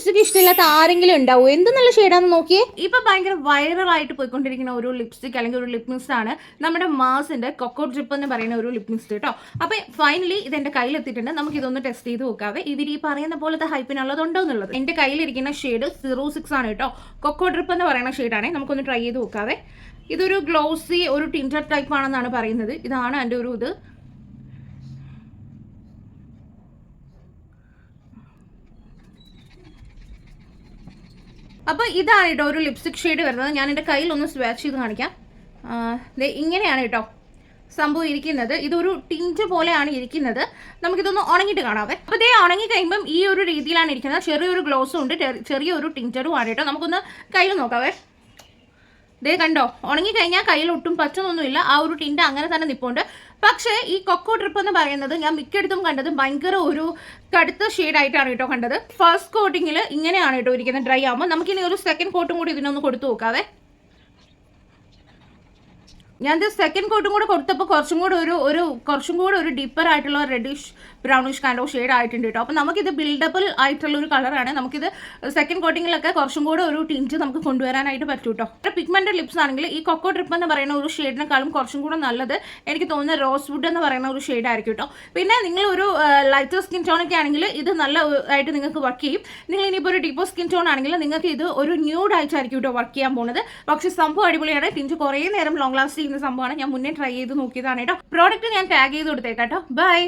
Lipstick ഇഷ്ടമില്ലാത്ത ആരെങ്കിലും ഉണ്ടാവും. എന്ത് നല്ല ഷെയ്ഡാന്ന് നോക്കിയേ. ഇപ്പൊ ഭയങ്കര വൈറലായിട്ട് പോയിക്കൊണ്ടിരിക്കുന്ന ഒരു ലിപ്സ്റ്റിക് അല്ലെങ്കിൽ ഒരു ലിപ് മിസ്റ്റ് ആണ് നമ്മുടെ മാസിന്റെ കൊക്കോ ഡ്രിപ്പ് എന്ന് പറയുന്ന ഒരു ലിപ് മിസ്റ്റ് കേട്ടോ. അപ്പൊ ഫൈനലി ഇത് എന്റെ കയ്യിലെത്തിയിട്ടുണ്ട്. നമുക്ക് ഇതൊന്ന് ടെസ്റ്റ് ചെയ്ത് നോക്കാവേ ഇവർ ഈ പറയുന്ന പോലത്തെ ഹൈപ്പിനുള്ളതുണ്ടോ എന്നുള്ളത്. എന്റെ കയ്യിലിരിക്കുന്ന ഷെയ്ഡ് 06 ആണ് കേട്ടോ. കൊക്കോ ഡ്രിപ്പ് എന്ന് പറയുന്ന ഷെയ്ഡാണ്. നമുക്കൊന്ന് ട്രൈ ചെയ്ത് നോക്കാവേ. ഇതൊരു ഗ്ലോസി ഒരു ടിൻറ്റഡ് ടൈപ്പ് ആണെന്നാണ് പറയുന്നത്. ഇതാണ് എൻ്റെ ഒരു ഇത്. അപ്പോൾ ഇതാണ് കേട്ടോ ഒരു ലിപ്സ്റ്റിക് ഷെയ്ഡ് വരുന്നത്. ഞാൻ എൻ്റെ കയ്യിൽ ഒന്ന് സ്വാച്ച് ചെയ്ത് കാണിക്കാം. ഇങ്ങനെയാണ് കേട്ടോ സംഭവം ഇരിക്കുന്നത്. ഇതൊരു ടിഞ്ച് പോലെയാണ് ഇരിക്കുന്നത്. നമുക്കിതൊന്ന് ഉണങ്ങിയിട്ട് കാണാവേ. അപ്പോൾ ഇതേ ഉണങ്ങി കഴിയുമ്പം ഈ ഒരു രീതിയിലാണ് ഇരിക്കുന്നത്. ചെറിയൊരു ഗ്ലോസും ഉണ്ട്, ചെറിയൊരു ടിഞ്ചറും ആണ് കേട്ടോ. നമുക്കൊന്ന് കയ്യിൽ നോക്കാവേ. ദേ കണ്ടോ, ഉണങ്ങിക്കഴിഞ്ഞാൽ കയ്യിൽ ഒട്ടും പറ്റുന്നൊന്നുമില്ല. ആ ഒരു ടിൻറ്റ് അങ്ങനെ തന്നെ നിൽപ്പുണ്ട്. പക്ഷേ ഈ കൊക്കോ ഡ്രിപ്പ് എന്ന് പറയുന്നത് ഞാൻ മിക്കയിടത്തും കണ്ടത് ഭയങ്കര ഒരു കടുത്ത ഷെയ്ഡായിട്ടാണ് കേട്ടോ കണ്ടത്. ഫസ്റ്റ് കോട്ടിങ്ങിൽ ഇങ്ങനെയാണ് കേട്ടോ ഇരിക്കുന്നത്. ഡ്രൈ ആകുമ്പോൾ നമുക്കിനി ഒരു സെക്കൻഡ് കോട്ടും കൂടി ഇതിനൊന്ന് കൊടുത്തു നോക്കാവേ. ഞാൻ സെക്കൻഡ് കോട്ടും കൂടെ കൊടുത്തപ്പോൾ കുറച്ചും കൂടെ ഒരു ഡീപ്പർ ആയിട്ടുള്ള reddish brownish kind of shade ആയിട്ടുണ്ട് കേട്ടോ. അപ്പോൾ നമുക്കിത് ബിൽഡബിൾ ആയിട്ടുള്ള ഒരു കളറാണ്. നമുക്കിത് സെക്കൻഡ് കോട്ടിങ്ങിലൊക്കെ കുറച്ചും കൂടെ ഒരു ടിൻറ്റ് നമുക്ക് കൊണ്ടുവരാനായിട്ട് പറ്റും കേട്ടോ. പിഗ്മെന്റഡ് ലിപ്സ് ആണെങ്കിൽ ഈ കൊക്കോ ഡ്രിപ്പ് എന്ന് പറയുന്ന ഒരു ഷെയ്ഡിനെക്കാളും കുറച്ചും കൂടെ നല്ലത് എനിക്ക് തോന്നുന്ന റോസ് വുഡ് എന്ന് പറയുന്ന ഒരു ഷെയ്ഡ് ആയിരിക്കും കേട്ടോ. പിന്നെ നിങ്ങൾ ഒരു ലൈറ്റർ സ്കിൻ ടോൺ ഒക്കെ ആണെങ്കിൽ ഇത് നല്ലതായിട്ട് നിങ്ങൾക്ക് വർക്ക് ചെയ്യും. നിങ്ങൾ ഇനിയിപ്പോൾ ഒരു ഡീപ്പർ സ്കിൻ ടോൺ ആണെങ്കിൽ നിങ്ങൾക്ക് ഇത് ഒരു ന്യൂഡ് ആയിട്ടായിരിക്കും കേട്ടോ വർക്ക് ചെയ്യാൻ പോകുന്നത്. പക്ഷേ സംഭവം അടിപൊളിയാണ്. ടിൻറ്റ് കുറേ നേരം ലോങ് ലാസ്റ്റ് ചെയ്യുന്ന സംഭവമാണ്. ഞാൻ മുന്നേ ട്രൈ ചെയ്ത് നോക്കിയതാണ് കേട്ടോ. പ്രോഡക്റ്റ് ഞാൻ ടാഗ് ചെയ്ത് കൊടുത്തേക്കാം കേട്ടോ. ബൈ.